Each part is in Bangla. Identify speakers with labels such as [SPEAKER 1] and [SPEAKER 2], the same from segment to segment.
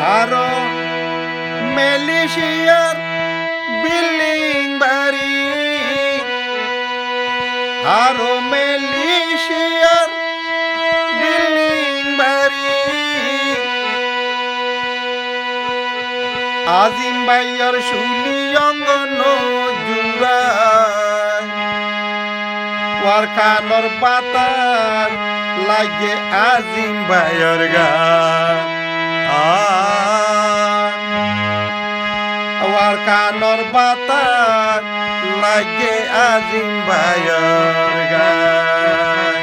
[SPEAKER 1] আরো মালয়েশিয়ার বিল্ডিং বাড়ি, আরো মালয়েশিয়ার বিল্ডিং বাড়ি, আজিম ভাইয়ার শুলি অঙ্গন জুড়ায়, ওয়ার কানর বাতাস লাগে আজিম ভাইয়ার গান। ওয়ার কানর বাতাস লাগে আজিম ভাইয়ার গান।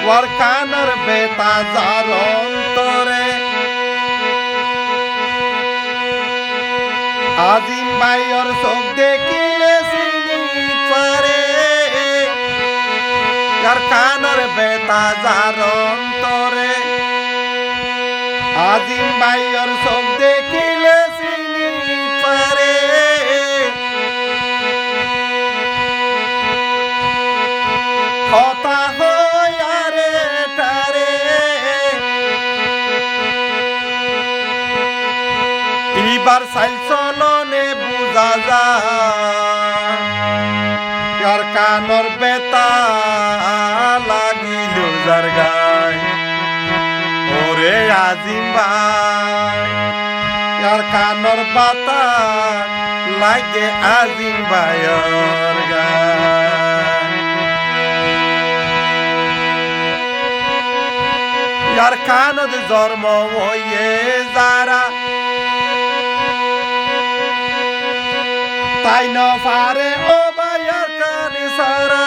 [SPEAKER 1] ওয়ার কানর বেতা যার অন্তরে আজিম ভাইয়ার চোখ দেখিলে চিনি পারে, আর কানর বেতা যার অন্তরে আজিম ভাইয়ার চোখ দেখিলে চিনি পারে। কথা হয় আরে টারে, এবার চাল চলনে বুঝা যায়, আর কানর বেতা লাগিল যার গায়। ওরে আজিম ভাই, আর কানর বাতা লাগে আজিম ভাইয়ের গায়। আর কানদ জন্ম হয়ে যারা তাই ন পারে ও ভাইয়ার কানে সারা,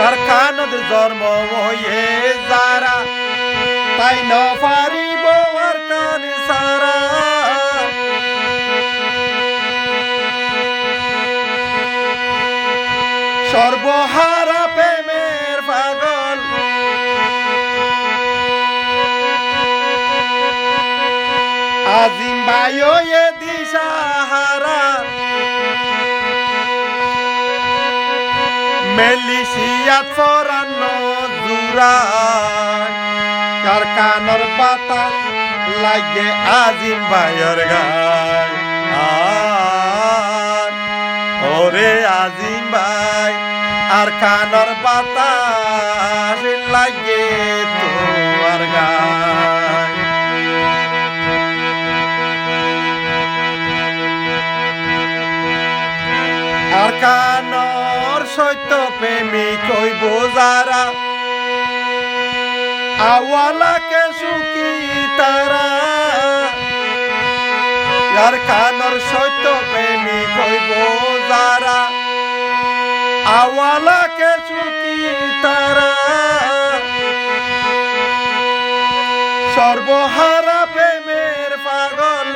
[SPEAKER 1] আর কানদ জন্ম হয়ে যারা তাই ন পারিব আর কানে সারা। সর্বহারা প্রেমের পাগল আজিম ভাইও এ দিশাহারা, মালয়েশিয়াত ফরানো জুড়ায়, আর কানর বাতাস লাগে আজিম ভাইয়ের গায়। ওরে আজিম ভাই, আর কানর বাতাস লাগে তোমার গায়। আর কানর সত্য প্রেমিক হইব যারা, আওয়ালাকে সুখী তারা, আর কানর সত্য প্রেমিক হইব যারা, আওয়ালাকে সুখী তারা। সর্বহারা প্রেমের পাগল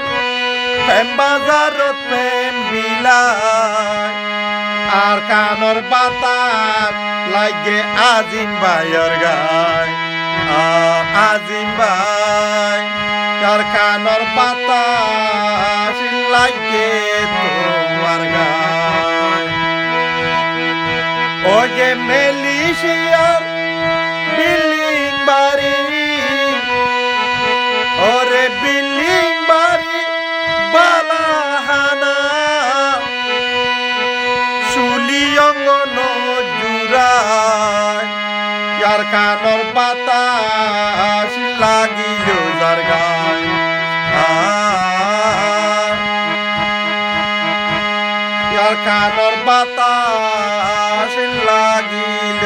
[SPEAKER 1] প্রেম বাজারত প্রেম বিলায়, আর কানর বাতাস লাগে আজিম ভাইয়ের গায়। আজিম ভাই, আর কানর বাতাস লাগে তোমার গায়। ও যে মালয়েশিয়ার বিল্ডিং বাড়ি, ওরে বিল্ডিং বাড়ি বালাহানা, শুলি অঙ্গন জুড়ায়, আর কানর বাতাস লাগিল যার গায়। আর কানর বাতাস লাগিল